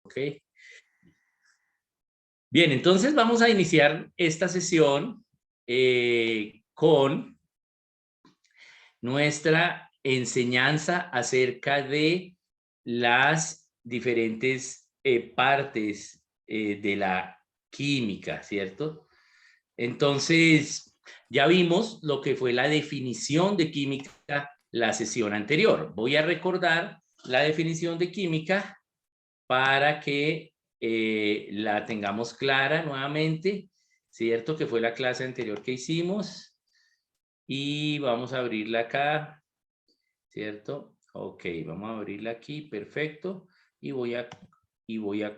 ¿Ok? Bien, entonces vamos a iniciar esta sesión con nuestra enseñanza acerca de las diferentes partes de la química, ¿cierto? Entonces, ya vimos lo que fue la definición de química la sesión anterior. Voy a recordar la definición de química para que la tengamos clara nuevamente, ¿cierto? Que fue la clase anterior que hicimos. Y vamos a abrirla acá, ¿cierto? Ok, vamos a abrirla aquí, perfecto. Y voy a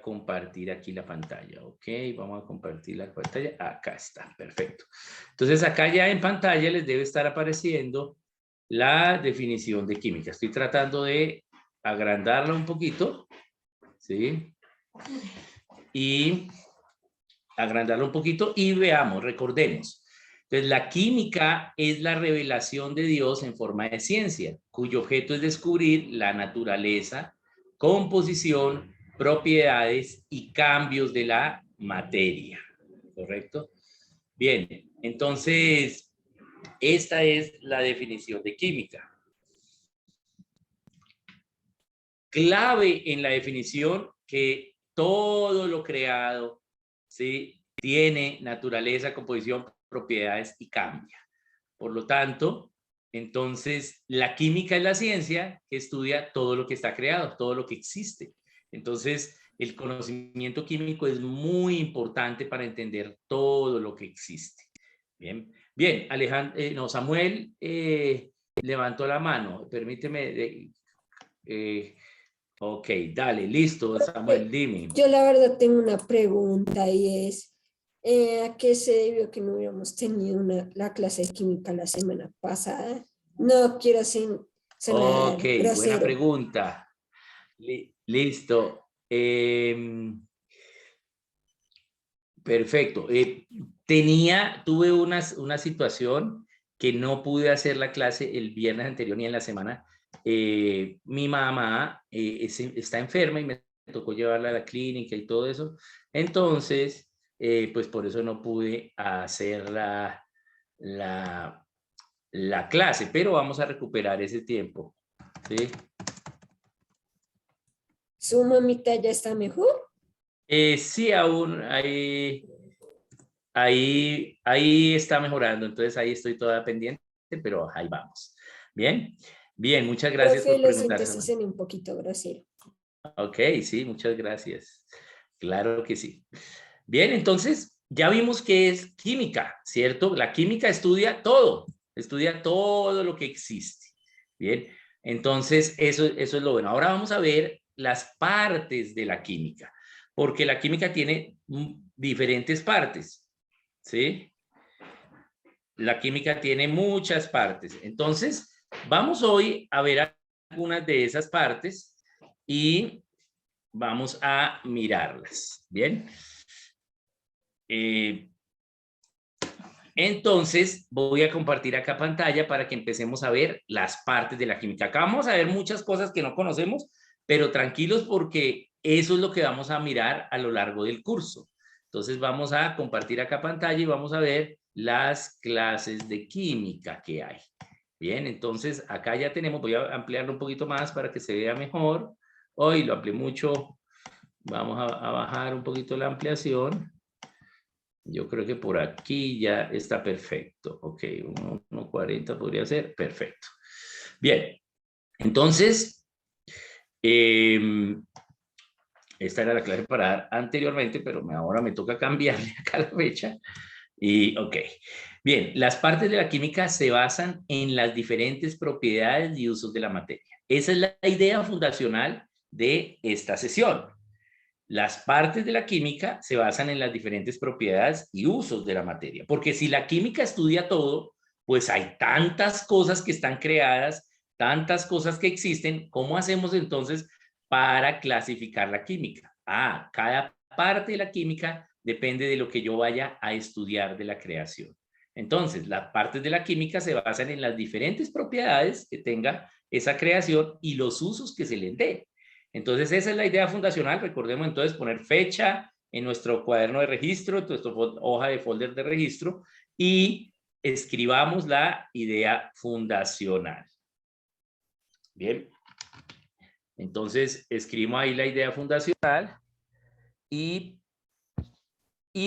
compartir aquí la pantalla, ok. Vamos a compartir la pantalla, acá está, perfecto. Entonces acá ya en pantalla les debe estar apareciendo la definición de química. Estoy tratando de agrandarla un poquito, ¿sí? Y agrandarla un poquito y veamos, recordemos. Entonces, la química es la revelación de Dios en forma de ciencia, cuyo objeto es descubrir la naturaleza, composición, propiedades y cambios de la materia. ¿Correcto? Bien, entonces, esta es la definición de química. Clave en la definición que todo lo creado, ¿sí?, tiene naturaleza, composición, propiedades y cambia. Por lo tanto, entonces, la química es la ciencia que estudia todo lo que está creado, todo lo que existe. Entonces, el conocimiento químico es muy importante para entender todo lo que existe. Bien, bien, Alejandro, no, Samuel levantó la mano. Permíteme. Ok, dale, listo, Samuel, dime. Yo la verdad tengo una pregunta y es, ¿a qué se debió que no hubiéramos tenido la clase de química la semana pasada? No quiero sonar Ok, buena grosero. pregunta. Listo. Perfecto. Tuve una situación que no pude hacer la clase el viernes anterior ni en la semana. Mi mamá está enferma y me tocó llevarla a la clínica y todo eso. Entonces, pues por eso no pude hacer la clase, pero vamos a recuperar ese tiempo. ¿Sí? ¿Su mamita ya está mejor? Sí, aún ahí está mejorando, entonces ahí estoy toda pendiente, pero ahí vamos. Bien, bien, muchas gracias Profe, por lo siento preguntar, si Samuel. soné un poquito grosero. Ok, sí, muchas gracias. Claro que sí. Bien, entonces ya vimos que es química, ¿cierto? La química estudia todo lo que existe. Bien, entonces eso es lo bueno. Ahora vamos a ver las partes de la química, porque la química tiene diferentes partes, ¿sí? La química tiene muchas partes. Entonces, vamos hoy a ver algunas de esas partes y vamos a mirarlas. Bien. Entonces, voy a compartir acá pantalla para que empecemos a ver las partes de la química. Acá vamos a ver muchas cosas que no conocemos, pero tranquilos porque eso es lo que vamos a mirar a lo largo del curso. Entonces, vamos a compartir acá pantalla y vamos a ver las clases de química que hay. Bien, entonces acá ya tenemos, voy a ampliarlo un poquito más para que se vea mejor. Hoy lo amplié mucho, vamos a bajar un poquito la ampliación. Yo creo que por aquí ya está perfecto. Ok, 1.40 podría ser. Perfecto. Bien, entonces, esta era la clase para dar anteriormente, pero ahora me toca cambiarle acá la fecha. Y ok. Bien, las partes de la química se basan en las diferentes propiedades y usos de la materia. Esa es la idea fundacional de esta sesión. Las partes de la química se basan en las diferentes propiedades y usos de la materia, porque si la química estudia todo, pues hay tantas cosas que están creadas, tantas cosas que existen. ¿Cómo hacemos entonces para clasificar la química? Cada parte de la química depende de lo que yo vaya a estudiar de la creación. Entonces, las partes de la química se basan en las diferentes propiedades que tenga esa creación y los usos que se les dé. Entonces, esa es la idea fundacional. Recordemos entonces poner fecha en nuestro cuaderno de registro, en nuestra hoja de folder de registro, y escribamos la idea fundacional. Bien. Entonces, escribimos ahí la idea fundacional y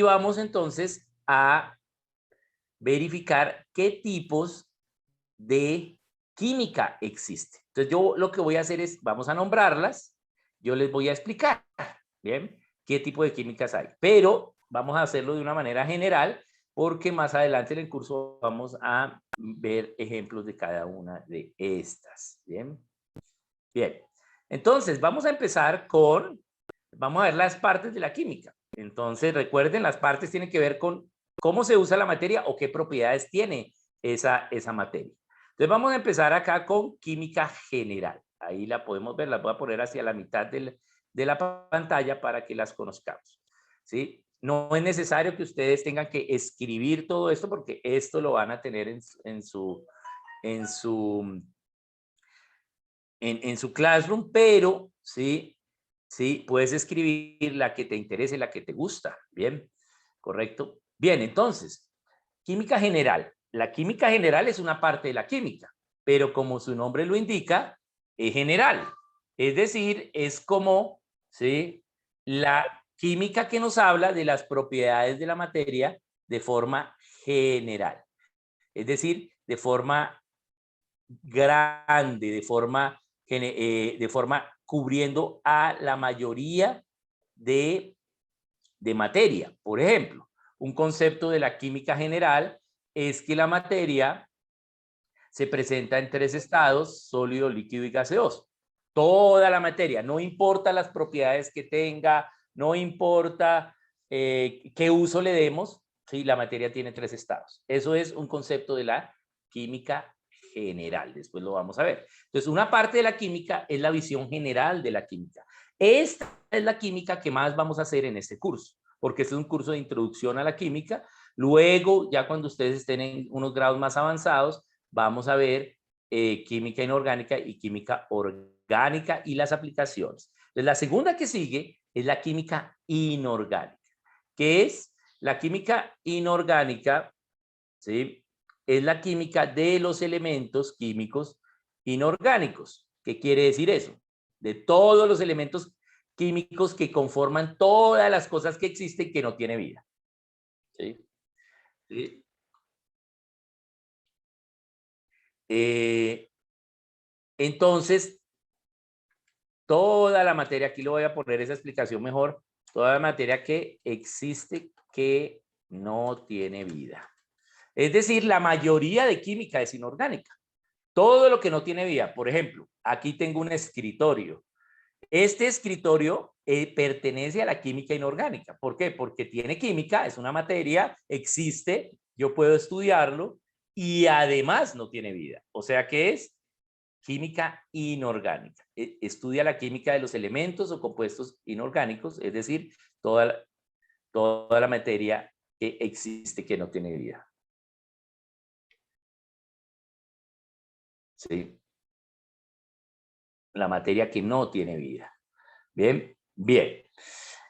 vamos entonces a verificar qué tipos de química existe. Entonces, yo lo que voy a hacer es, vamos a nombrarlas, yo les voy a explicar, ¿bien? Qué tipo de químicas hay. Pero vamos a hacerlo de una manera general, porque más adelante en el curso vamos a ver ejemplos de cada una de estas, ¿bien? Bien. Entonces, vamos a empezar con, vamos a ver las partes de la química. Entonces, recuerden, las partes tienen que ver con cómo se usa la materia o qué propiedades tiene esa materia. Entonces, vamos a empezar acá con química general. Ahí la podemos ver, las voy a poner hacia la mitad de la pantalla para que las conozcamos. ¿Sí? No es necesario que ustedes tengan que escribir todo esto porque esto lo van a tener en su Classroom, pero sí, puedes escribir la que te interese, la que te gusta. Bien, correcto. Bien, entonces, química general. La química general es una parte de la química, pero como su nombre lo indica, es general. Es decir, es como, ¿sí?, la química que nos habla de las propiedades de la materia de forma general. Es decir, de forma grande, de forma cubriendo a la mayoría de materia. Por ejemplo, un concepto de la química general es que la materia se presenta en 3 estados: sólido, líquido y gaseoso. Toda la materia, no importa las propiedades que tenga, no importa qué uso le demos, ¿sí?, la materia tiene 3 estados. Eso es un concepto de la química general. Después lo vamos a ver. Entonces, una parte de la química es la visión general de la química. Esta es la química que más vamos a hacer en este curso, porque este es un curso de introducción a la química. Luego, ya cuando ustedes estén en unos grados más avanzados, vamos a ver química inorgánica y química orgánica y las aplicaciones. Entonces, la segunda que sigue es la química inorgánica. ¿Qué es? La química inorgánica, ¿sí?, es la química de los elementos químicos inorgánicos. ¿Qué quiere decir eso? De todos los elementos químicos que conforman todas las cosas que existen que no tienen vida. ¿Sí? ¿Sí? Entonces, toda la materia, aquí lo voy a poner esa explicación mejor, toda la materia que existe que no tiene vida. Es decir, la mayoría de química es inorgánica. Todo lo que no tiene vida. Por ejemplo, aquí tengo un escritorio. Este escritorio pertenece a la química inorgánica. ¿Por qué? Porque tiene química, es una materia, existe, yo puedo estudiarlo y además no tiene vida. O sea que es química inorgánica. Estudia la química de los elementos o compuestos inorgánicos, es decir, toda la materia que existe que no tiene vida. ¿Sí? La materia que no tiene vida. Bien, bien.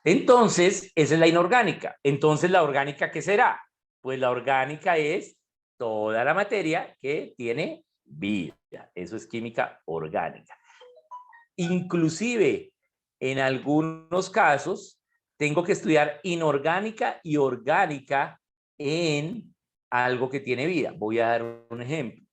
Entonces, esa es la inorgánica. Entonces, ¿la orgánica qué será? Pues la orgánica es toda la materia que tiene vida. Eso es química orgánica. Inclusive, en algunos casos, tengo que estudiar inorgánica y orgánica en algo que tiene vida. Voy a dar un ejemplo.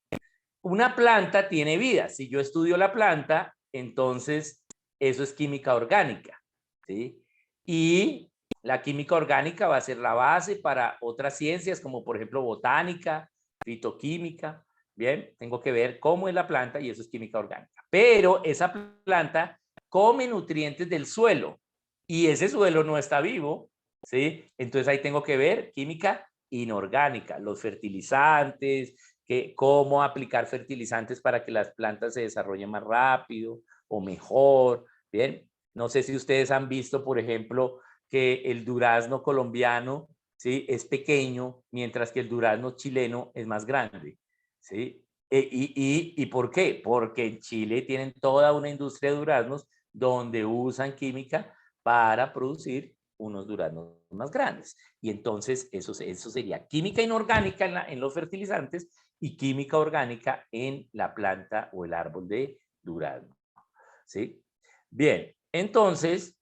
Una planta tiene vida. Si yo estudio la planta, entonces eso es química orgánica, ¿sí? Y la química orgánica va a ser la base para otras ciencias, como por ejemplo botánica, fitoquímica. Bien, tengo que ver cómo es la planta y eso es química orgánica. Pero esa planta come nutrientes del suelo y ese suelo no está vivo, ¿sí? Entonces ahí tengo que ver química inorgánica, los fertilizantes, cómo aplicar fertilizantes para que las plantas se desarrollen más rápido o mejor. Bien, no sé si ustedes han visto, por ejemplo, que el durazno colombiano, ¿sí?, es pequeño, mientras que el durazno chileno es más grande, ¿sí? ¿Y por qué? Porque en Chile tienen toda una industria de duraznos donde usan química para producir unos duraznos más grandes. Y entonces eso sería química inorgánica en los fertilizantes y química orgánica en la planta o el árbol de durazno. ¿Sí? Bien, entonces,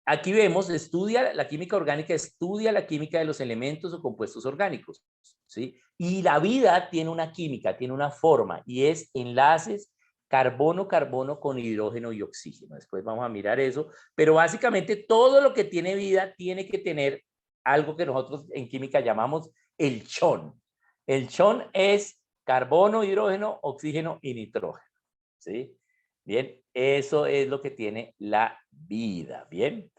aquí vemos, la química orgánica estudia la química de los elementos o compuestos orgánicos. ¿Sí? Y la vida tiene una química, tiene una forma, y es enlaces carbono-carbono con hidrógeno y oxígeno. Después vamos a mirar eso, pero básicamente todo lo que tiene vida tiene que tener algo que nosotros en química llamamos el chon. El chon es carbono, hidrógeno, oxígeno y nitrógeno. ¿Sí? Bien, eso es lo que tiene la vida. Bien.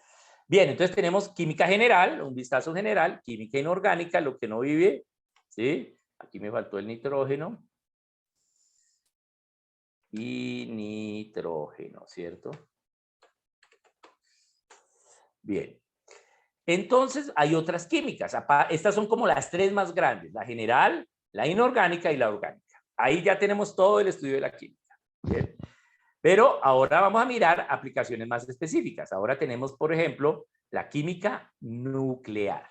Bien, entonces tenemos química general, un vistazo general, química inorgánica, lo que no vive, ¿sí? Aquí me faltó el nitrógeno. Y nitrógeno, ¿cierto? Bien. Entonces hay otras químicas. Estas son como las tres más grandes, la general, la inorgánica y la orgánica. Ahí ya tenemos todo el estudio de la química. Bien. Pero ahora vamos a mirar aplicaciones más específicas. Ahora tenemos, por ejemplo, la química nuclear.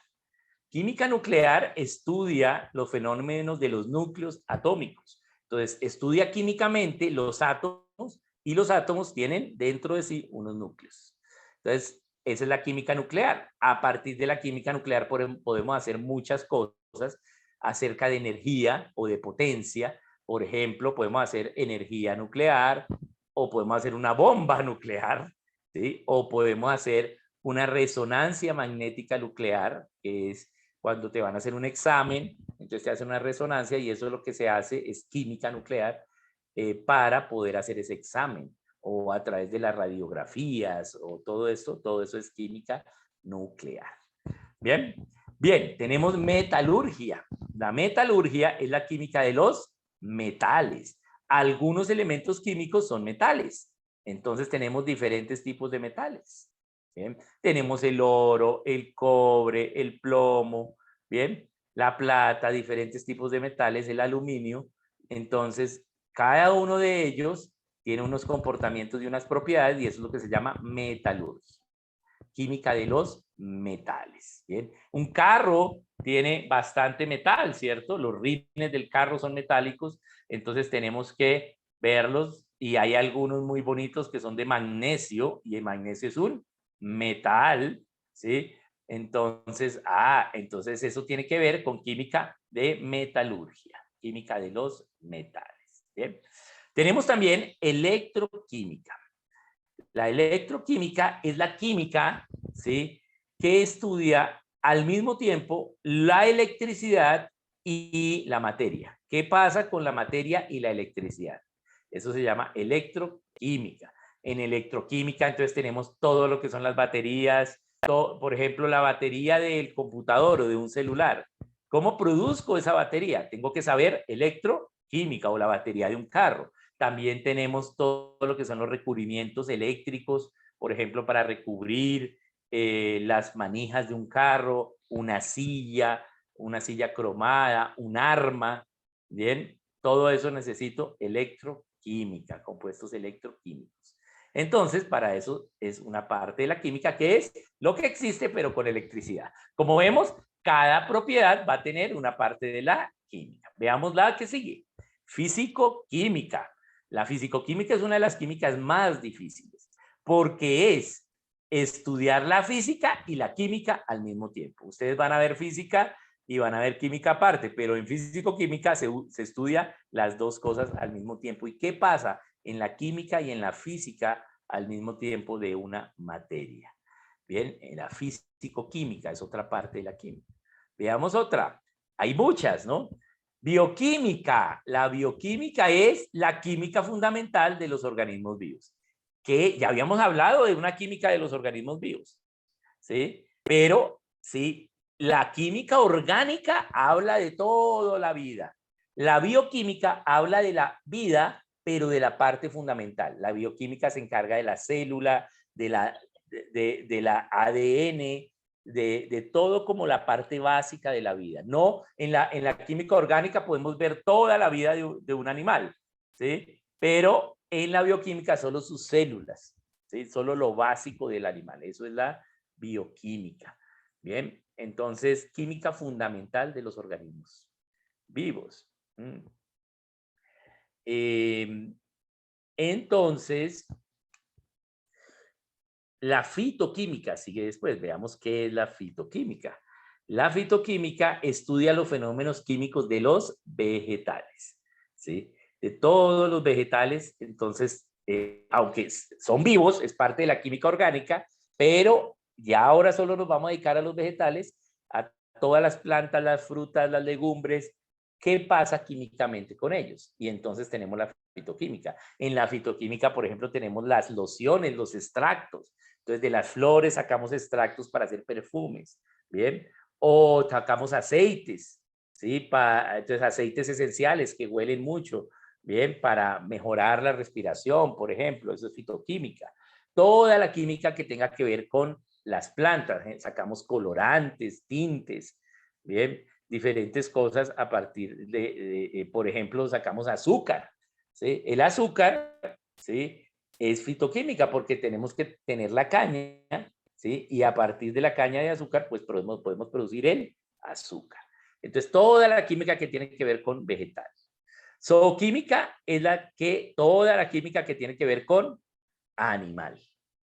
Química nuclear estudia los fenómenos de los núcleos atómicos. Entonces, estudia químicamente los átomos y los átomos tienen dentro de sí unos núcleos. Entonces, esa es la química nuclear. A partir de la química nuclear podemos hacer muchas cosas acerca de energía o de potencia. Por ejemplo, podemos hacer energía nuclear o podemos hacer una bomba nuclear, ¿sí? O podemos hacer una resonancia magnética nuclear, que es cuando te van a hacer un examen, entonces te hacen una resonancia y eso es lo que se hace, es química nuclear para poder hacer ese examen o a través de las radiografías o todo eso es química nuclear. Bien, bien, tenemos metalurgia. La metalurgia es la química de los metales. Algunos elementos químicos son metales, entonces tenemos diferentes tipos de metales. ¿Bien? Tenemos el oro, el cobre, el plomo, ¿bien? La plata, diferentes tipos de metales, el aluminio. Entonces, cada uno de ellos tiene unos comportamientos y unas propiedades y eso es lo que se llama metalurgia. Química de los metales. ¿Bien? Un carro tiene bastante metal, ¿cierto? Los rines del carro son metálicos, entonces tenemos que verlos y hay algunos muy bonitos que son de magnesio y el magnesio es un metal, ¿sí? Entonces, entonces eso tiene que ver con química de metalurgia, química de los metales. ¿Bien? Tenemos también electroquímica. La electroquímica es la química, ¿sí?, que estudia al mismo tiempo la electricidad y la materia. ¿Qué pasa con la materia y la electricidad? Eso se llama electroquímica. En electroquímica entonces tenemos todo lo que son las baterías, por ejemplo, la batería del computador o de un celular. ¿Cómo produzco esa batería? Tengo que saber electroquímica o la batería de un carro. También tenemos todo lo que son los recubrimientos eléctricos, por ejemplo, para recubrir las manijas de un carro, una silla cromada, un arma, ¿bien? Todo eso necesito electroquímica, compuestos electroquímicos. Entonces, para eso es una parte de la química que es lo que existe, pero con electricidad. Como vemos, cada propiedad va a tener una parte de la química. Veamos la que sigue. Físico-química. La fisicoquímica es una de las químicas más difíciles porque es estudiar la física y la química al mismo tiempo. Ustedes van a ver física y van a ver química aparte, pero en físico-química se estudia las dos cosas al mismo tiempo. ¿Y qué pasa en la química y en la física al mismo tiempo de una materia? Bien, en la físico-química es otra parte de la química. Veamos otra. Hay muchas, ¿no? Bioquímica. La bioquímica es la química fundamental de los organismos vivos. Que ya habíamos hablado de una química de los organismos vivos, ¿sí? Pero, sí, la química orgánica habla de toda la vida. La bioquímica habla de la vida, pero de la parte fundamental. La bioquímica se encarga de la célula, de la ADN, de todo como la parte básica de la vida. No, en la química orgánica podemos ver toda la vida de un animal, ¿sí? Pero en la bioquímica solo sus células, ¿sí? Solo lo básico del animal. Eso es la bioquímica. Bien, entonces, química fundamental de los organismos vivos. Entonces, la fitoquímica sigue después. Veamos qué es la fitoquímica. La fitoquímica estudia los fenómenos químicos de los vegetales, ¿sí? De todos los vegetales. Entonces, aunque son vivos, es parte de la química orgánica, pero ya ahora solo nos vamos a dedicar a los vegetales, a todas las plantas, las frutas, las legumbres. ¿Qué pasa químicamente con ellos? Y entonces tenemos la fitoquímica. En la fitoquímica, por ejemplo, tenemos las lociones, los extractos. Entonces, de las flores sacamos extractos para hacer perfumes, ¿bien? O sacamos aceites, ¿sí? Entonces, aceites esenciales que huelen mucho, ¿bien? Para mejorar la respiración, por ejemplo, eso es fitoquímica. Toda la química que tenga que ver con las plantas, ¿eh? Sacamos colorantes, tintes, ¿bien? Diferentes cosas a partir de por ejemplo, sacamos azúcar, ¿sí? El azúcar, ¿sí? Es fitoquímica porque tenemos que tener la caña, ¿sí? Y a partir de la caña de azúcar, pues podemos producir el azúcar. Entonces, toda la química que tiene que ver con vegetales. Zooquímica es toda la química que tiene que ver con animal.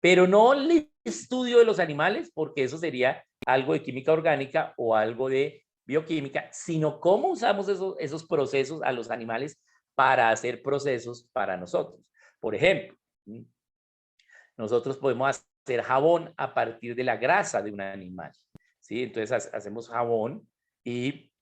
Pero no el estudio de los animales, porque eso sería algo de química orgánica o algo de bioquímica, sino cómo usamos esos procesos a los animales para hacer procesos para nosotros. Por ejemplo, nosotros podemos hacer jabón a partir de la grasa de un animal, ¿sí? Entonces hacemos jabón y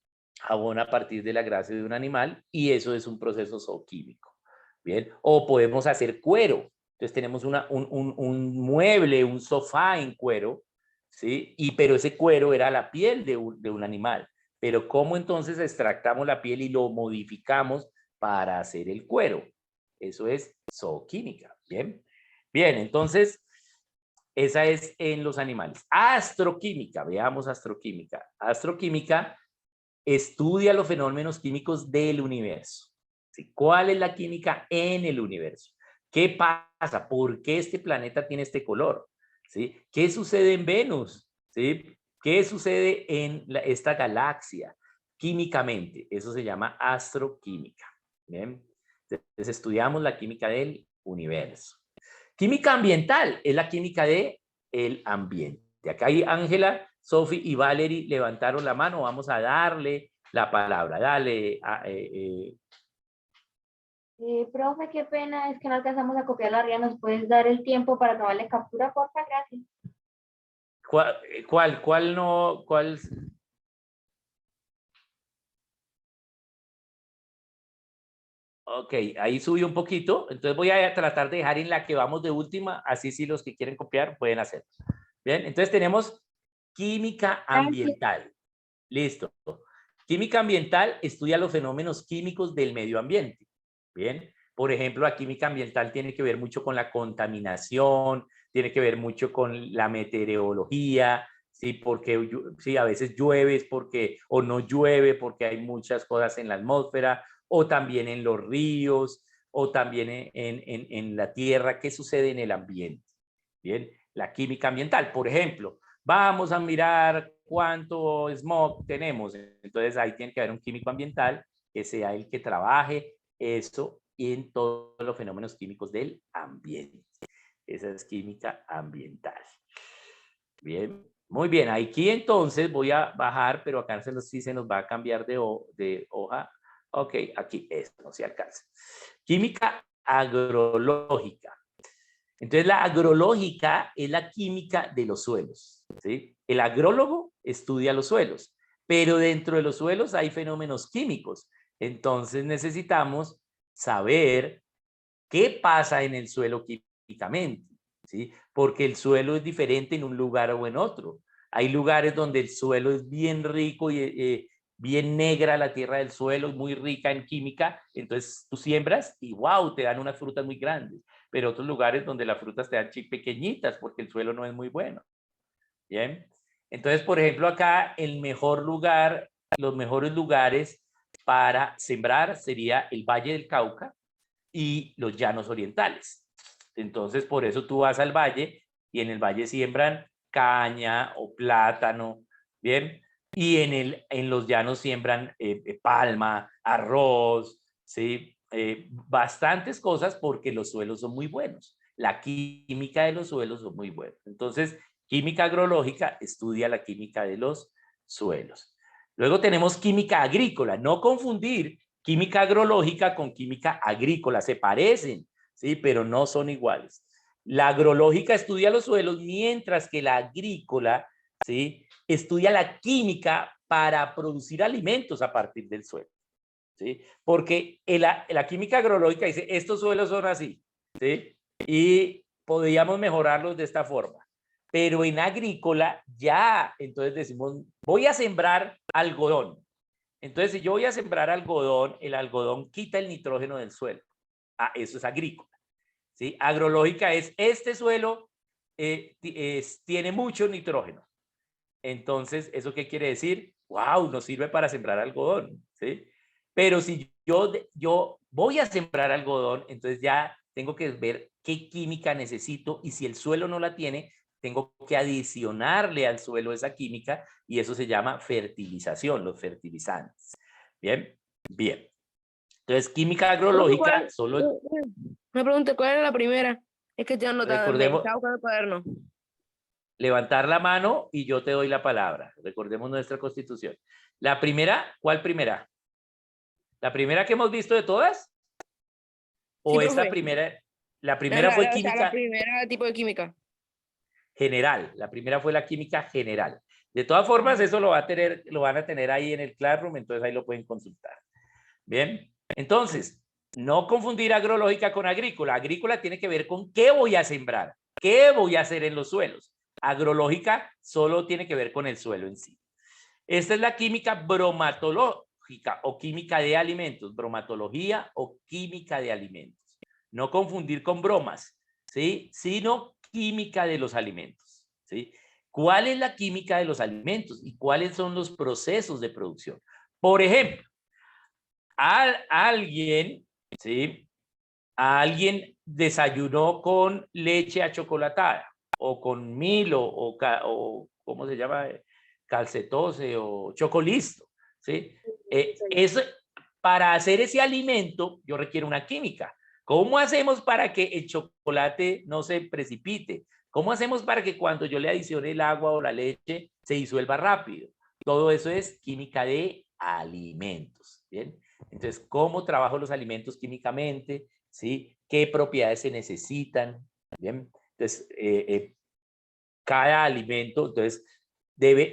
jabón a partir de la grasa de un animal y eso es un proceso zooquímico, ¿bien? O podemos hacer cuero. Entonces tenemos un mueble, un sofá en cuero, ¿sí? Pero ese cuero era la piel de un animal. Pero ¿cómo entonces extractamos la piel y lo modificamos para hacer el cuero? Eso es zooquímica, ¿bien? Bien, entonces, esa es en los animales. Astroquímica, veamos astroquímica. Astroquímica estudia los fenómenos químicos del universo. ¿Sí? ¿Cuál es la química en el universo? ¿Qué pasa? ¿Por qué este planeta tiene este color? ¿Sí? ¿Qué sucede en Venus? ¿Sí? ¿Qué sucede en esta galaxia? Químicamente, eso se llama astroquímica. ¿Bien? Entonces estudiamos la química del universo. Química ambiental es la química de el ambiente. Acá hay Ángela, Sophie y Valerie levantaron la mano. Vamos a darle la palabra. Dale. Profe, qué pena, es que no alcanzamos a copiar la ría. ¿Nos puedes dar el tiempo para tomarle captura, porfa? Gracias. ¿Cuál no? ¿Cuál? Ok, ahí subí un poquito. Entonces voy a tratar de dejar en la que vamos de última. Así si los que quieren copiar pueden hacerlo. Bien, entonces tenemos química ambiental. Listo. Química ambiental estudia los fenómenos químicos del medio ambiente. Bien. Por ejemplo, la química ambiental tiene que ver mucho con la contaminación, tiene que ver mucho con la meteorología, ¿sí? Porque sí, a veces llueve porque, o no llueve porque hay muchas cosas en la atmósfera, o también en los ríos, o también en la tierra. ¿Qué sucede en el ambiente? Bien, la química ambiental, por ejemplo, vamos a mirar cuánto smog tenemos. Entonces ahí tiene que haber un químico ambiental que sea el que trabaje eso en todos los fenómenos químicos del ambiente. Esa es química ambiental. Bien, muy bien. Aquí entonces voy a bajar, pero acá sí se nos va a cambiar de hoja. Ok, aquí esto no se alcanza. Química agrológica. Entonces, la agrológica es la química de los suelos, ¿sí? El agrólogo estudia los suelos, pero dentro de los suelos hay fenómenos químicos. Entonces, necesitamos saber qué pasa en el suelo químicamente, ¿sí? Porque el suelo es diferente en un lugar o en otro. Hay lugares donde el suelo es bien rico y bien negra la tierra del suelo, muy rica en química, entonces tú siembras y wow, te dan unas frutas muy grandes, pero otros lugares donde las frutas te dan pequeñitas porque el suelo no es muy bueno. Bien, entonces por ejemplo acá el mejor lugar, los mejores lugares para sembrar sería el Valle del Cauca, y los llanos orientales. Entonces, por eso tú vas al valle y en el valle siembran caña o plátano, ¿bien? Y en los llanos siembran palma, arroz, ¿sí? Bastantes cosas porque los suelos son muy buenos. La química de los suelos son muy buenos. Entonces, química agrológica estudia la química de los suelos. Luego tenemos química agrícola. No confundir química agrológica con química agrícola. Se parecen, ¿sí? Pero no son iguales. La agrológica estudia los suelos, mientras que la agrícola, ¿sí?, estudia la química para producir alimentos a partir del suelo, ¿sí? Porque la química agrológica dice, estos suelos son así, ¿sí? Y podríamos mejorarlos de esta forma. Pero en agrícola ya, entonces decimos, voy a sembrar algodón. Entonces, si yo voy a sembrar algodón, el algodón quita el nitrógeno del suelo. Ah, eso es agrícola, ¿sí? Agrológica es, este suelo tiene mucho nitrógeno. Entonces, ¿eso qué quiere decir? ¡Wow! Nos sirve para sembrar algodón, ¿sí? Pero si yo voy a sembrar algodón, entonces ya tengo que ver qué química necesito y si el suelo no la tiene, tengo que adicionarle al suelo esa química y eso se llama fertilización, los fertilizantes. ¿Bien? Bien. Entonces, química agrológica, solo Me pregunté cuál era la primera. Es que estoy anotando, recordemos, estaba buscando el cuaderno. levantar la mano y yo te doy la palabra. Recordemos nuestra constitución. La primera, ¿cuál primera? ¿La primera que hemos visto de todas? ¿O Sí, esta profe. primera? La primera fue O sea, la química primera tipo de química. general. La primera fue la química general. De todas formas, eso lo van a tener ahí en el Classroom, entonces ahí lo pueden consultar. Bien, entonces, no confundir agrológica con agrícola. Agrícola tiene que ver con qué voy a sembrar, qué voy a hacer en los suelos. Agrológica solo tiene que ver con el suelo en sí. Esta es la química bromatológica o química de alimentos, bromatología o química de alimentos. No confundir con bromas, ¿sí? Sino química de los alimentos, ¿sí? ¿Cuál es la química de los alimentos y cuáles son los procesos de producción? Por ejemplo, alguien, ¿sí?, alguien desayunó con leche achocolatada o con Milo o ¿cómo se llama? Calcetose o Chocolisto, ¿sí? Eso, para hacer ese alimento yo requiero una química. ¿Cómo hacemos para que el chocolate no se precipite? ¿Cómo hacemos para que cuando yo le adicione el agua o la leche se disuelva rápido? Todo eso es química de alimentos, ¿bien? Entonces, ¿cómo trabajo los alimentos químicamente? ¿Sí? ¿Qué propiedades se necesitan? ¿Bien? Entonces, cada alimento, entonces,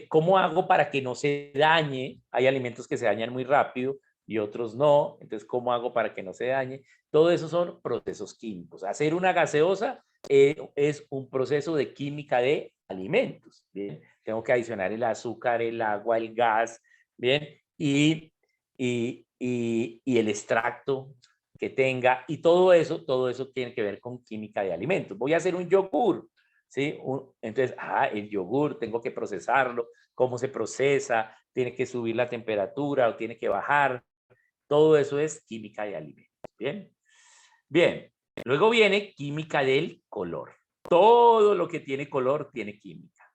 ¿cómo hago para que no se dañe? Hay alimentos que se dañan muy rápido y otros no. Entonces, ¿cómo hago para que no se dañe? Todo eso son procesos químicos. Hacer una gaseosa es un proceso de química de alimentos. ¿Bien? Tengo que adicionar el azúcar, el agua, el gas, ¿bien? Y el extracto que tenga, y todo eso tiene que ver con química de alimentos. Voy a hacer un yogur, ¿sí? Entonces, el yogur tengo que procesarlo, cómo se procesa, tiene que subir la temperatura o tiene que bajar, todo eso es química de alimentos, ¿bien? Bien, luego viene química del color. Todo lo que tiene color tiene química.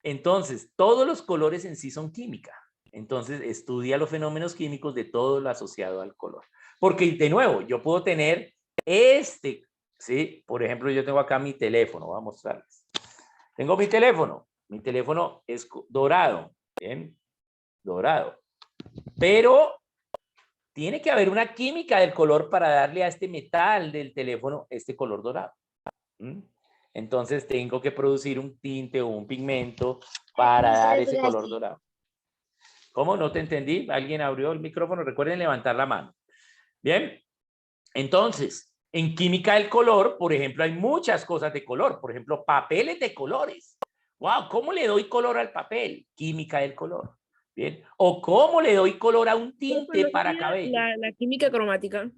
Entonces, todos los colores en sí son química. Entonces, estudia los fenómenos químicos de todo lo asociado al color. Porque, de nuevo, yo puedo tener ¿sí? Por ejemplo, yo tengo acá mi teléfono, voy a mostrarles. Tengo mi teléfono es dorado, ¿bien? Dorado. Pero tiene que haber una química del color para darle a este metal del teléfono este color dorado. Entonces, tengo que producir un tinte o un pigmento para dar ese color dorado. ¿Cómo? No te entendí. ¿Alguien abrió el micrófono? Recuerden levantar la mano. Bien. Entonces, en química del color, por ejemplo, hay muchas cosas de color. Por ejemplo, papeles de colores. ¡Wow! ¿Cómo le doy color al papel? Química del color. Bien. O ¿cómo le doy color a un tinte para cabello? La química cromática.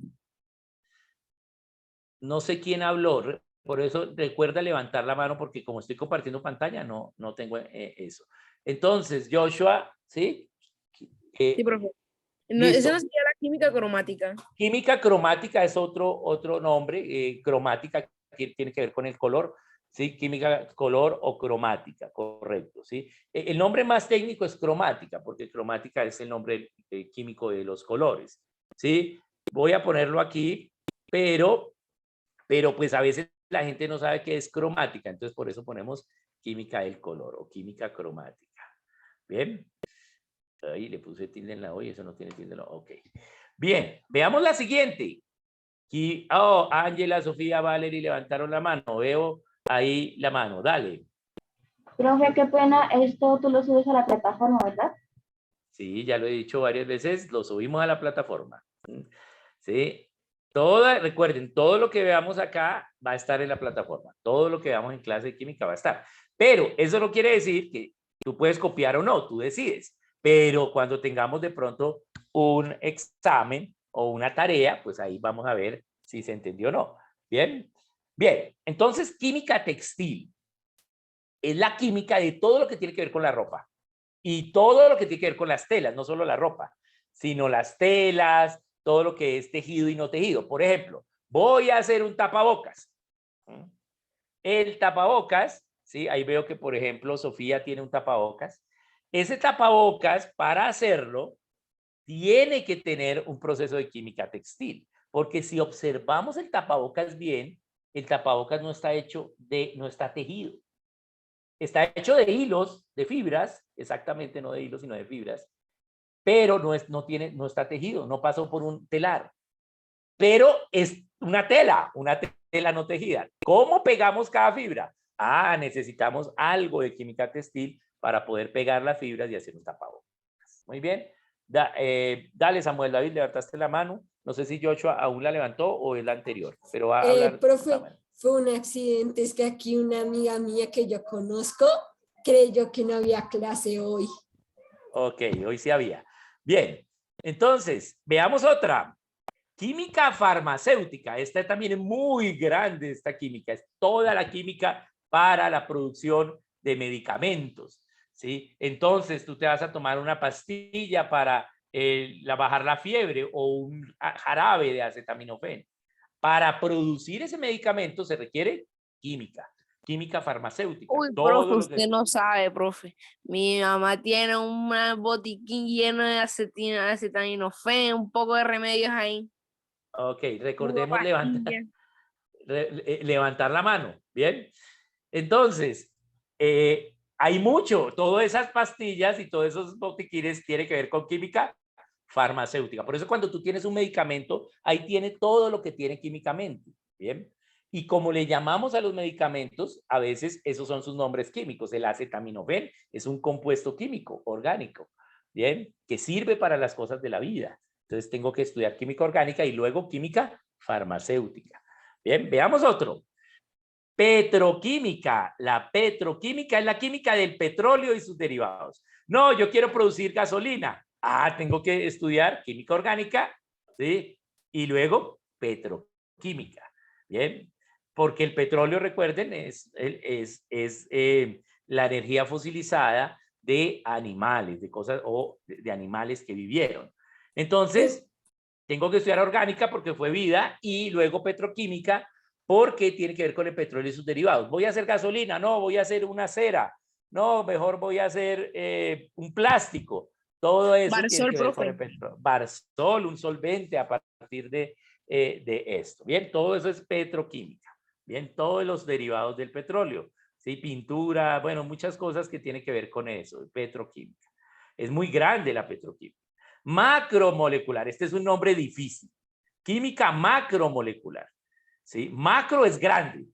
No sé quién habló. Por eso recuerda levantar la mano porque como estoy compartiendo pantalla, no tengo eso. Entonces, Joshua, ¿sí? Sí, profe. No, Listo. esa no sería la química cromática. Química cromática es otro nombre. Cromática que tiene que ver con el color. ¿Sí? Química color o cromática, correcto. ¿Sí? El nombre más técnico es cromática, porque cromática es el nombre químico de los colores. ¿Sí? Voy a ponerlo aquí, pero pues a veces la gente no sabe qué es cromática, entonces por eso ponemos química del color o química cromática. Bien. Ahí le puse tilde en la O y eso no tiene tilde en la O. Ok. Bien, veamos la siguiente. Oh, Ángela, Sofía, Valerie levantaron la mano. Veo ahí la mano. Dale. Profe, qué pena, esto tú lo subes a la plataforma, ¿verdad? Sí, ya lo he dicho varias veces, lo subimos a la plataforma. Sí. Recuerden, todo lo que veamos acá va a estar en la plataforma. Todo lo que veamos en clase de química va a estar. Pero eso no quiere decir que tú puedes copiar o no, tú decides. Pero cuando tengamos de pronto un examen o una tarea, pues ahí vamos a ver si se entendió o no. Bien, bien. Entonces, química textil es la química de todo lo que tiene que ver con la ropa y todo lo que tiene que ver con las telas, no solo la ropa, sino las telas, todo lo que es tejido y no tejido. Por ejemplo, voy a hacer un tapabocas. El tapabocas, ¿sí? Ahí veo que, por ejemplo, Sofía tiene un tapabocas. Ese tapabocas, para hacerlo, tiene que tener un proceso de química textil, porque si observamos el tapabocas bien, el tapabocas no está no está tejido. Está hecho de hilos, de fibras, exactamente no de hilos, sino de fibras, pero no está tejido, no pasó por un telar. Pero es una tela no tejida. ¿Cómo pegamos cada fibra? Necesitamos algo de química textil para poder pegar las fibras y hacer un tapabocas. Muy bien. Dale, Samuel David, levantaste la mano. No sé si Joshua aún la levantó o es la anterior, pero va a hablar. Profe, fue un accidente, es que aquí una amiga mía que yo conozco creyó que no había clase hoy. Ok, hoy sí había. Bien, entonces, veamos otra. Química farmacéutica. Esta también es muy grande, esta química. Es toda la química para la producción de medicamentos. ¿Sí? Entonces, tú te vas a tomar una pastilla para bajar la fiebre o un jarabe de acetaminofén. Para producir ese medicamento se requiere química farmacéutica. Uy, profe, Todo lo que... usted no sabe, profe. Mi mamá tiene un botiquín lleno de acetaminofén, un poco de remedios ahí. Ok, Una recordemos pastilla. levantar la mano. Bien. Entonces, hay mucho. Todas esas pastillas y todos esos botiquines tienen que ver con química farmacéutica. Por eso cuando tú tienes un medicamento, ahí tiene todo lo que tiene químicamente. Bien. Y como le llamamos a los medicamentos, a veces esos son sus nombres químicos. El acetaminofén es un compuesto químico orgánico, bien, que sirve para las cosas de la vida. Entonces tengo que estudiar química orgánica y luego química farmacéutica. Bien, veamos otro. Petroquímica. La petroquímica es la química del petróleo y sus derivados. No, yo quiero producir gasolina. Tengo que estudiar química orgánica, ¿sí? Y luego petroquímica. Bien, porque el petróleo, recuerden, es la energía fosilizada de animales, de cosas o de animales que vivieron. Entonces, tengo que estudiar orgánica porque fue vida y luego petroquímica porque tiene que ver con el petróleo y sus derivados. Voy a hacer gasolina, no, voy a hacer una cera, no, mejor voy a hacer un plástico. Todo eso tiene Barzol, que ver con el profe. petróleo. Barzol, un solvente a partir de esto. Bien, todo eso es petroquímica. Bien, todos los derivados del petróleo. ¿Sí? Pintura, bueno, muchas cosas que tienen que ver con eso, petroquímica. Es muy grande la petroquímica. Macromolecular, este es un nombre difícil. Química macromolecular. ¿Sí? Macro es grande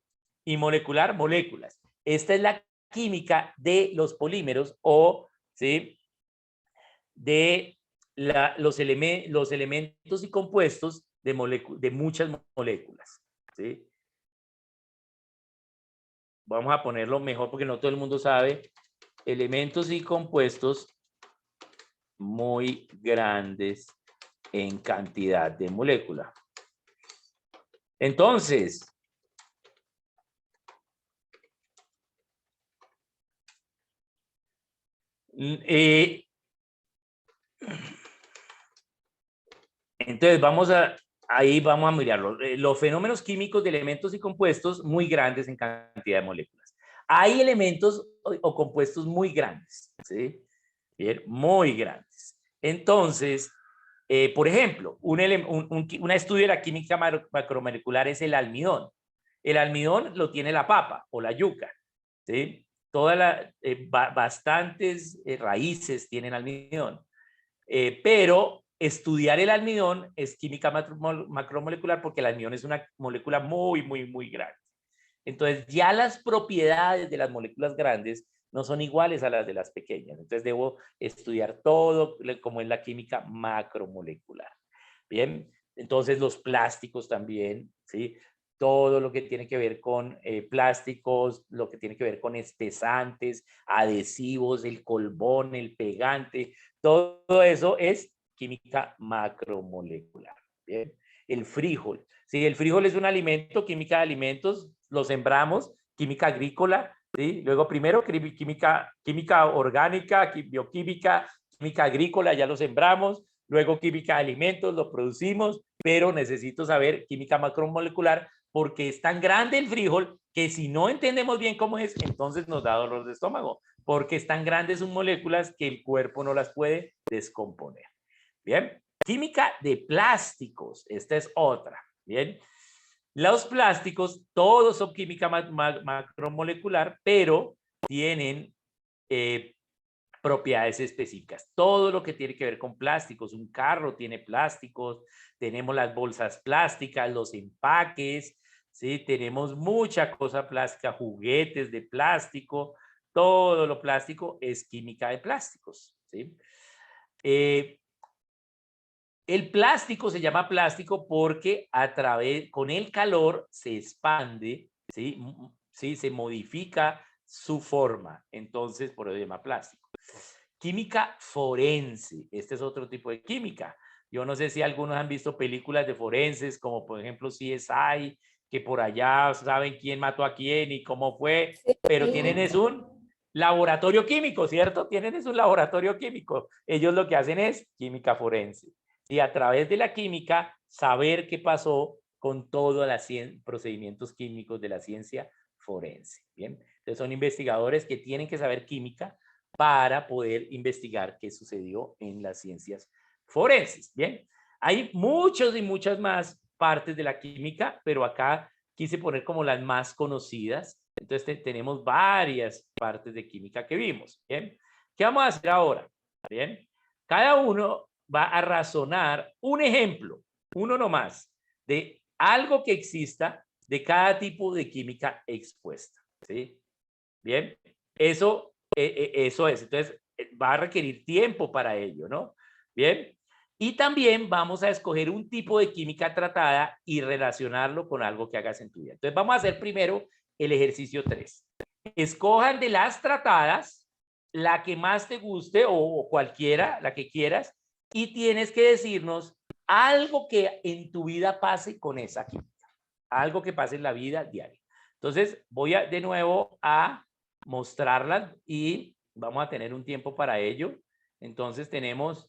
y molecular, moléculas. Esta es la química de los polímeros o, ¿sí?, de los elementos y compuestos de muchas moléculas. ¿Sí? Vamos a ponerlo mejor porque no todo el mundo sabe. Elementos y compuestos muy grandes en cantidad de molécula. Entonces, Entonces ahí vamos a mirarlo. Los fenómenos químicos de elementos y compuestos muy grandes en cantidad de moléculas. Hay elementos o compuestos muy grandes, ¿sí? Bien, muy grandes. Entonces, por ejemplo, un estudio de la química macromolecular es el almidón. El almidón lo tiene la papa o la yuca, ¿sí? Bastantes raíces tienen almidón. Pero estudiar el almidón es química macromolecular porque el almidón es una molécula muy, muy, muy grande. Entonces, ya las propiedades de las moléculas grandes no son iguales a las de las pequeñas. Entonces, debo estudiar todo como es la química macromolecular. Bien, entonces los plásticos también, ¿sí? Todo lo que tiene que ver con plásticos, lo que tiene que ver con espesantes, adhesivos, el colbón, el pegante, todo eso es química macromolecular. Bien, el frijol. Sí, el frijol es un alimento, química de alimentos, lo sembramos, química agrícola, ¿sí? Luego primero química orgánica, bioquímica, química agrícola, ya lo sembramos, luego química de alimentos, lo producimos, pero necesito saber química macromolecular porque es tan grande el frijol que si no entendemos bien cómo es, entonces nos da dolor de estómago, porque es tan grandes sus moléculas que el cuerpo no las puede descomponer. Bien, química de plásticos, esta es otra. Bien, los plásticos, todos son química macromolecular, pero tienen propiedades específicas. Todo lo que tiene que ver con plásticos, un carro tiene plásticos, tenemos las bolsas plásticas, los empaques, ¿sí? Tenemos mucha cosa plástica, juguetes de plástico, todo lo plástico es química de plásticos, ¿sí? El plástico se llama plástico porque con el calor se expande, ¿sí? ¿Sí? Se modifica su forma, entonces por eso se llama plástico. Química forense, este es otro tipo de química. Yo no sé si algunos han visto películas de forenses, como por ejemplo CSI, que por allá saben quién mató a quién y cómo fue, pero tienen es un laboratorio químico, ¿cierto? Tienen es un laboratorio químico. Ellos lo que hacen es química forense. Y a través de la química, saber qué pasó con todos los procedimientos químicos de la ciencia forense. Bien, entonces son investigadores que tienen que saber química para poder investigar qué sucedió en las ciencias forenses. Bien, hay muchos y muchas más partes de la química, pero acá quise poner como las más conocidas. Entonces tenemos varias partes de química que vimos. Bien, ¿qué vamos a hacer ahora? Bien, cada uno va a razonar un ejemplo, uno nomás, de algo que exista de cada tipo de química expuesta. ¿Sí? Bien, eso es. Entonces, va a requerir tiempo para ello, ¿no? Bien. Y también vamos a escoger un tipo de química tratada y relacionarlo con algo que hagas en tu vida. Entonces, vamos a hacer primero el ejercicio 3. Escojan de las tratadas la que más te guste o cualquiera, la que quieras, y tienes que decirnos algo que en tu vida pase con esa química, algo que pase en la vida diaria. Entonces, voy de nuevo a mostrarlas y vamos a tener un tiempo para ello. Entonces, tenemos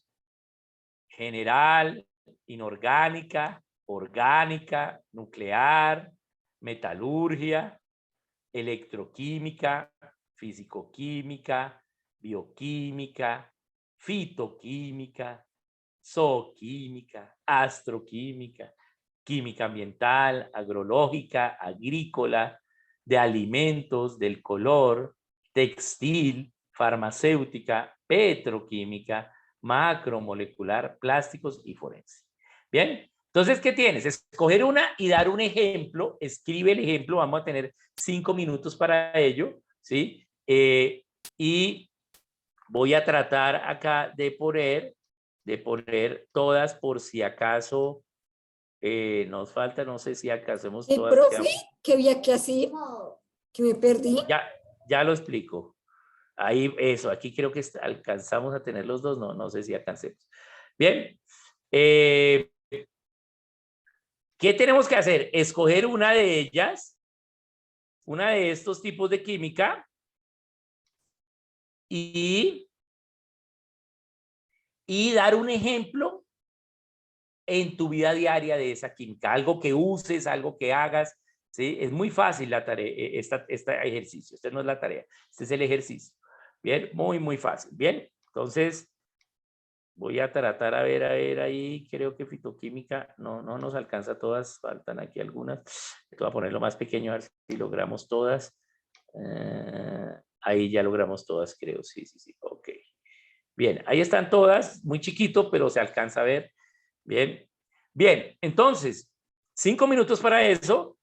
general, inorgánica, orgánica, nuclear, metalurgia, electroquímica, fisicoquímica, bioquímica, fitoquímica, zooquímica, astroquímica, química ambiental, agrológica, agrícola, de alimentos, del color, textil, farmacéutica, petroquímica, macromolecular, plásticos y forense. Bien, entonces, ¿qué tienes? Escoger una y dar un ejemplo. Escribe el ejemplo, vamos a tener 5 minutos para ello, ¿sí? Y voy a tratar acá de poner todas por si acaso nos falta, no sé si alcancemos todas. Profe, ¿qué había que hacer? Que me perdí. Ya lo explico. Ahí, eso, aquí creo que alcanzamos a tener los dos, no sé si alcancemos. Bien, ¿qué tenemos que hacer? Escoger una de ellas, una de estos tipos de química y dar un ejemplo en tu vida diaria de esa química, algo que uses, algo que hagas, ¿sí? Es muy fácil la tarea, este ejercicio, este no es la tarea, este es el ejercicio, bien, muy, muy fácil, bien, entonces voy a tratar a ver ahí, creo que fitoquímica, no nos alcanza todas, faltan aquí algunas, voy a ponerlo más pequeño a ver si logramos todas, ahí ya logramos todas, creo, sí, ok. Bien, ahí están todas, muy chiquito, pero se alcanza a ver. Bien, bien, entonces, 5 minutos para eso,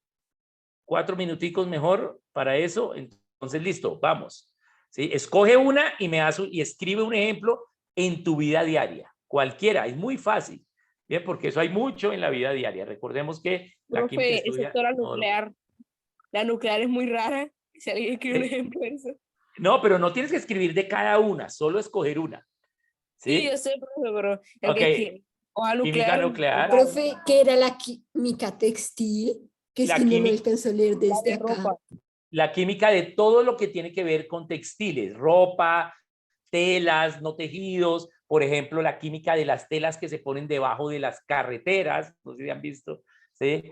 4 minuticos mejor para eso, entonces listo, vamos. ¿Sí? Escoge una y escribe un ejemplo en tu vida diaria, cualquiera, es muy fácil. Bien, porque eso hay mucho en la vida diaria. Recordemos que la química Profe, estudia excepto la todo lo nuclear. La nuclear es muy rara. Si alguien escribe un que... ejemplo de eso. No, pero no tienes que escribir de cada una, solo escoger una. Sí, yo ¿Sí? sé, profe, pero el Ok, que quiere. Hoja química nuclear es nuclear. raro. Profe, ¿qué era la química textil? Que es La que no lo química, alcanzo a leer La desde de acá. ropa. la química de todo lo que tiene que ver con textiles, ropa, telas, no tejidos, por ejemplo, la química de las telas que se ponen debajo de las carreteras, no sé si han visto, ¿sí?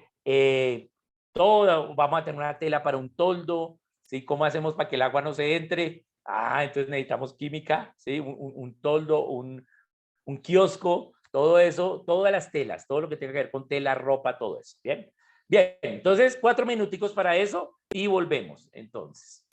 Todo, vamos a tener una tela para un toldo, ¿sí? ¿Cómo hacemos para que el agua no se entre? Ah, entonces necesitamos química, ¿sí? Un toldo, un kiosco, todo eso, todas las telas, todo lo que tenga que ver con tela, ropa, todo eso, ¿bien? Bien, entonces 4 minuticos para eso y volvemos, entonces.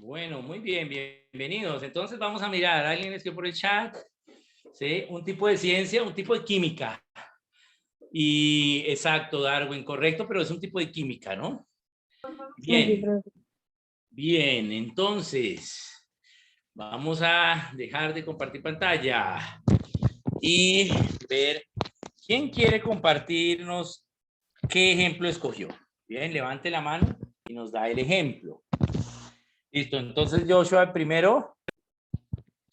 Bueno, muy bien, bienvenidos. Entonces vamos a mirar, alguien escribió por el chat, ¿sí? Un tipo de ciencia, un tipo de química. Y exacto, Darwin, correcto, pero es un tipo de química, ¿no? Bien, bien, entonces vamos a dejar de compartir pantalla y ver quién quiere compartirnos qué ejemplo escogió. Bien, levante la mano y nos da el ejemplo. Listo, entonces Joshua primero.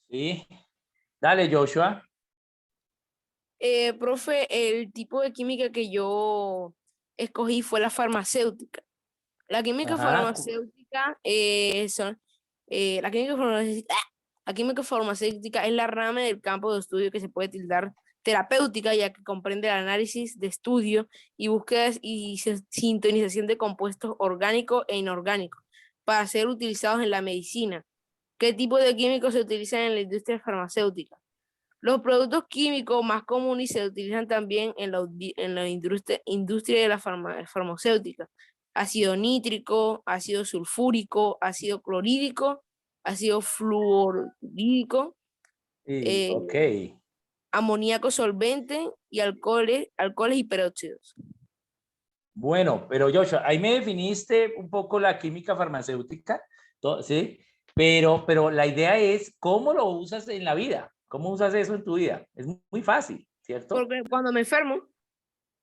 Sí, dale Joshua. Profe, el tipo de química que yo escogí fue la farmacéutica. La química Ajá. farmacéutica la química farmacéutica es la rama del campo de estudio que se puede tildar terapéutica, ya que comprende el análisis de estudio y búsquedas y sintonización de compuestos orgánicos e inorgánicos para ser utilizados en la medicina. ¿Qué tipo de químicos se utilizan en la industria farmacéutica? Los productos químicos más comunes se utilizan también en la industria de la farmacéutica. Ácido nítrico, ácido sulfúrico, ácido clorhídrico, ácido fluorhídrico, Sí, eh, ok. amoníaco solvente y alcoholes y peróxidos. Bueno, pero Joshua, ahí me definiste un poco la química farmacéutica, ¿sí? Pero la idea es cómo lo usas en la vida, cómo usas eso en tu vida. Es muy fácil, ¿cierto? Porque cuando me enfermo,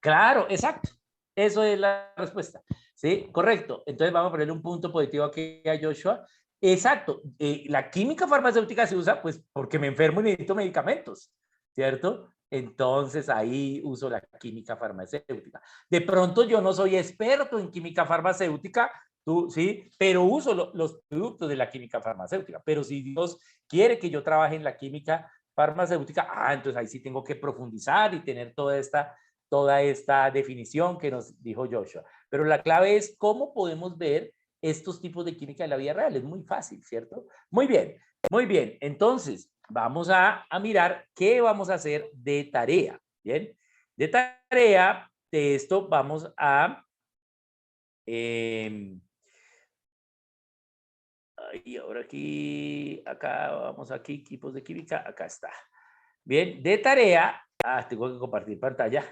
Claro, exacto. Eso es la respuesta. Sí, correcto. Entonces vamos a ponerle un punto positivo aquí a Joshua. Exacto. La química farmacéutica se usa pues porque me enfermo y necesito medicamentos, ¿cierto? Entonces ahí uso la química farmacéutica. De pronto yo no soy experto en química farmacéutica, tú sí, pero uso los productos de la química farmacéutica. Pero si Dios quiere que yo trabaje en la química farmacéutica, entonces ahí sí tengo que profundizar y tener toda esta definición que nos dijo Joshua. Pero la clave es cómo podemos ver estos tipos de química en la vida real. Es muy fácil, ¿cierto? Muy bien, muy bien. Entonces, vamos a mirar qué vamos a hacer de tarea. Bien, de tarea de esto vamos a... y ahora aquí, acá, vamos aquí, equipos de química, acá está. Bien, de tarea, tengo que compartir pantalla.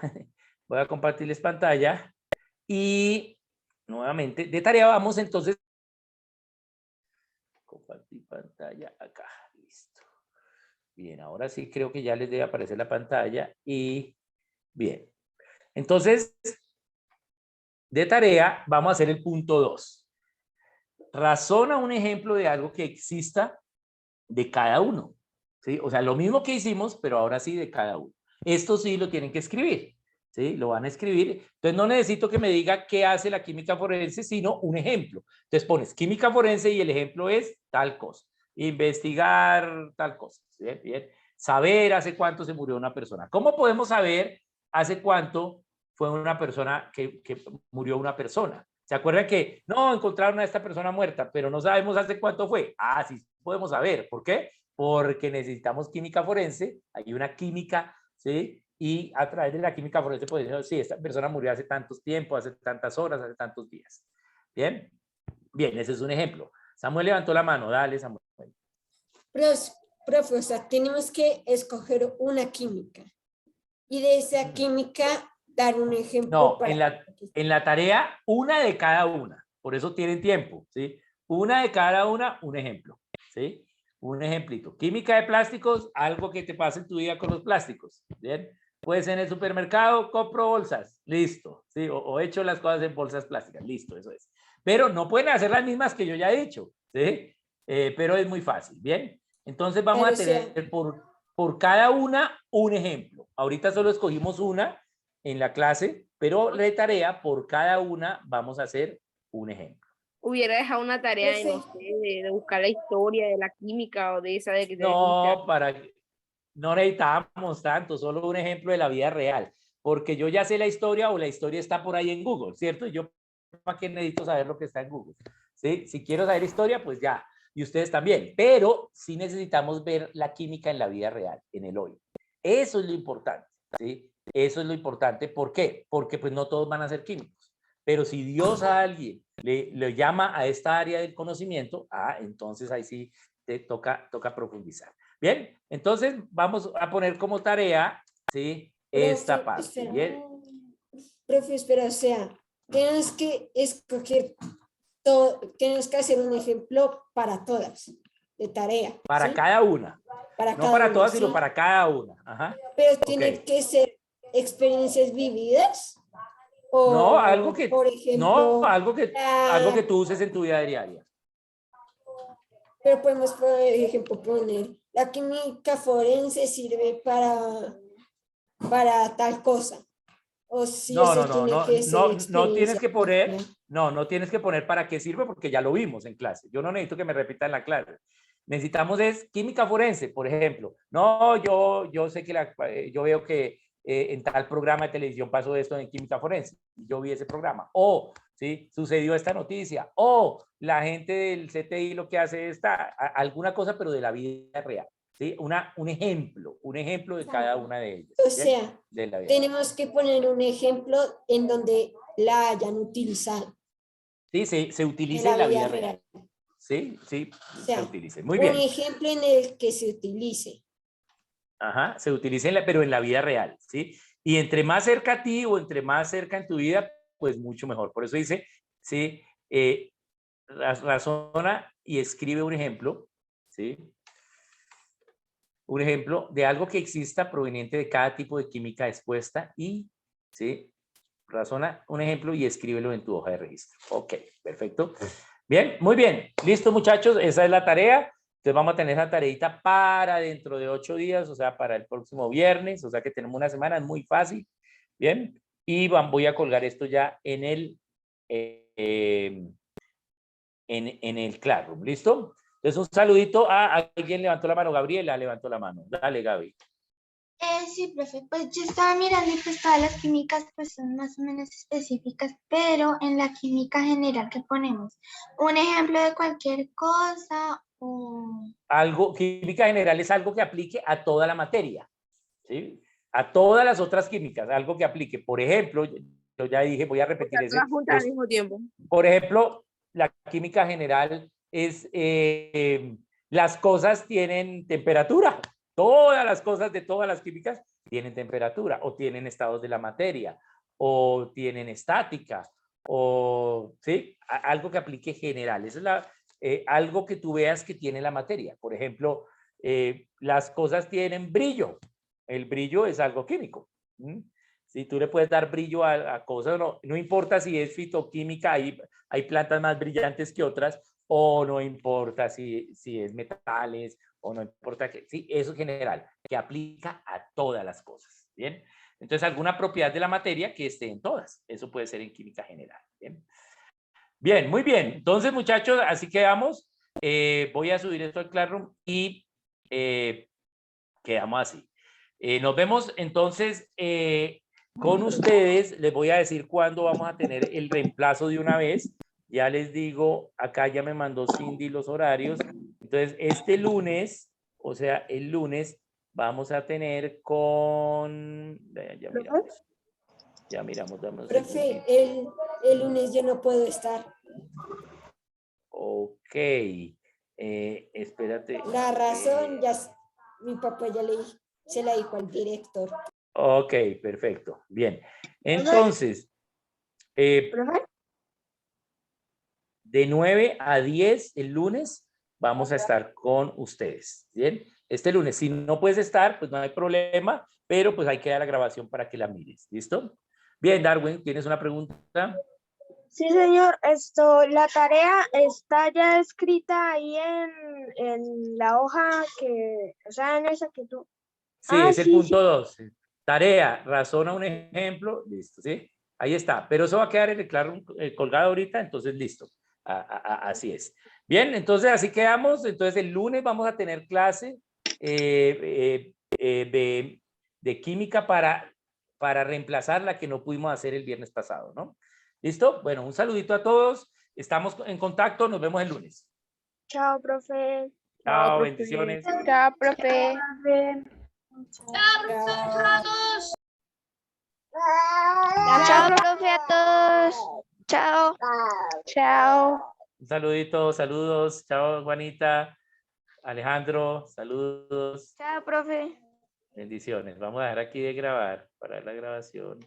Voy a compartirles pantalla. Y nuevamente, de tarea vamos entonces. Compartir pantalla acá. Listo. Bien, ahora sí creo que ya les debe aparecer la pantalla. Y bien. Entonces, de tarea vamos a hacer el punto 2. Razona un ejemplo de algo que exista de cada uno. ¿Sí? O sea, lo mismo que hicimos, pero ahora sí de cada uno. Esto sí lo tienen que escribir. ¿Sí? Lo van a escribir. Entonces no necesito que me diga qué hace la química forense, sino un ejemplo. Entonces pones química forense y el ejemplo es tal cosa. Investigar tal cosa. ¿Sí? Bien. Saber hace cuánto se murió una persona. ¿Cómo podemos saber hace cuánto fue una persona que murió una persona? ¿Se acuerdan que no encontraron a esta persona muerta, pero no sabemos hace cuánto fue? Sí podemos saber. ¿Por qué? Porque necesitamos química forense. Hay una química, ¿sí? Y a través de la química forense podemos decir, sí, esta persona murió hace tantos tiempos, hace tantas horas, hace tantos días. ¿Bien? Bien, ese es un ejemplo. Samuel levantó la mano. Dale, Samuel. Profe, o sea, tenemos que escoger una química y de esa química dar un ejemplo No, para... en la tarea, una de cada una. Por eso tienen tiempo, ¿sí? Una de cada una, un ejemplo, ¿sí? Un ejemplito. Química de plásticos, algo que te pase en tu vida con los plásticos, ¿bien? Pues en el supermercado compro bolsas, listo, ¿sí? O hecho las cosas en bolsas plásticas, listo, eso es. Pero no pueden hacer las mismas que yo ya he hecho, ¿sí? Pero es muy fácil, ¿bien? Entonces vamos a tener por cada una un ejemplo. Ahorita solo escogimos una en la clase, pero de tarea por cada una vamos a hacer un ejemplo. hubiera dejado una tarea de, no sé, de buscar la historia de la química o de esa de que te dijiste. No, no necesitamos tanto, solo un ejemplo de la vida real, porque yo ya sé la historia o la historia está por ahí en Google, ¿cierto? Yo para qué necesito saber lo que está en Google, ¿sí? Si quiero saber historia, pues ya, y ustedes también, pero sí necesitamos ver la química en la vida real, en el hoy. Eso es lo importante, ¿sí? Eso es lo importante. ¿Por qué? Porque pues no todos van a ser químicos. Pero si Dios a alguien le llama a esta área del conocimiento, entonces ahí sí te toca profundizar. Bien, entonces vamos a poner como tarea, ¿sí? Esta parte. Espera. Bien. Profe, espera, o sea, tienes que escoger todo, tienes que hacer un ejemplo para todas, de tarea. Para ¿sí? cada una. Para No cada para una, todas, ¿sí? sino para cada una. Ajá. Pero Ok. tienen que ser experiencias vividas o, No, algo que, por ejemplo, algo que tú uses en tu vida diaria. pero podemos, por ejemplo, poner, la química forense sirve para tal cosa. O si eso tiene que ser No tienes experiencia que poner, propia. no tienes que poner para qué sirve porque ya lo vimos en clase. Yo no necesito que me repitan la clase. Necesitamos es química forense, por ejemplo. No, yo sé que yo veo que en tal programa de televisión pasó esto en química forense. Yo vi ese programa. O, ¿sí? Sucedió esta noticia. O la gente del CTI lo que hace es alguna cosa, pero de la vida real. ¿Sí? Un ejemplo de cada una de ellas. O sea, de la vida. Tenemos que poner un ejemplo en donde la hayan utilizado. Sí, se utiliza en la vida real. Sí, sí, O sea, se utilice. Muy un bien. ejemplo en el que se utilice. Ajá, se utiliza pero en la vida real, ¿sí? Y entre más cerca a ti o entre más cerca en tu vida, pues mucho mejor. Por eso dice, sí, razona y escribe un ejemplo, ¿sí? Un ejemplo de algo que exista proveniente de cada tipo de química expuesta y, ¿sí? Razona un ejemplo y escríbelo en tu hoja de registro. Ok, perfecto. Bien, muy bien. Listo, muchachos, esa es la tarea. Entonces vamos a tener esa tareita para dentro de 8 días, o sea, para el próximo viernes, o sea que tenemos una semana, es muy fácil. Bien, y voy a colgar esto ya en el Classroom. ¿Listo? Entonces un saludito a alguien levantó la mano. Gabriela levantó la mano. Dale, Gaby. Sí, profe, pues yo estaba mirando y pues todas las químicas pues son más o menos específicas, pero en la química general que ponemos, un ejemplo de cualquier cosa o... Química general es algo que aplique a toda la materia, ¿sí? A todas las otras químicas, algo que aplique. Por ejemplo, yo ya dije, voy a repetir ese. Todas juntas al mismo tiempo. Por ejemplo, la química general es, las cosas tienen temperatura. Todas las cosas de todas las químicas tienen temperatura o tienen estados de la materia o tienen estática o, ¿sí? Algo que aplique general. Eso es algo que tú veas que tiene la materia. Por ejemplo, las cosas tienen brillo. El brillo es algo químico. Si tú le puedes dar brillo a cosas, no importa si es fitoquímica, hay plantas más brillantes que otras, o no importa si es metales, o no importa que, sí, eso es general, que aplica a todas las cosas, ¿bien? Entonces, alguna propiedad de la materia que esté en todas, eso puede ser en química general, ¿bien? Bien, muy bien. Entonces, muchachos, así quedamos. Voy a subir esto al Classroom y quedamos así. Nos vemos entonces con ustedes. Les voy a decir cuándo vamos a tener el reemplazo de una vez. Ya les digo, acá ya me mandó Cindy los horarios. Entonces, este lunes, o sea, el lunes, vamos a tener con... Ya miramos. Dame un Profe, segundito. el lunes yo no puedo estar. Ok. Espérate. La razón, mi papá ya se la dijo al director. Ok, perfecto. Bien. Entonces, de 9 a 10 el lunes vamos a estar con ustedes. Bien. Este lunes, si no puedes estar, pues no hay problema, pero pues hay que dar la grabación para que la mires. ¿Listo? Bien, Darwin, ¿tienes una pregunta? Sí, señor. La tarea está ya escrita ahí en la hoja o sea, en esa que tú... Sí, es el punto 2. Tarea, razona un ejemplo, listo, ¿sí? Ahí está, pero eso va a quedar en el Classroom colgado ahorita, entonces listo. Así es. Bien, entonces así quedamos. Entonces el lunes vamos a tener clase de química para reemplazar la que no pudimos hacer el viernes pasado, ¿no? ¿Listo? Bueno, un saludito a todos. Estamos en contacto. Nos vemos el lunes. Chao, profe. Chao, bendiciones. Chao, profe. Chao, profe, a todos. Chao. Chao. Un saludito, saludos. Chao, Juanita. Alejandro, saludos. Chao, profe. Bendiciones. Vamos a dejar aquí de grabar para la grabación.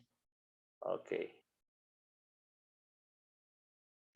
Ok.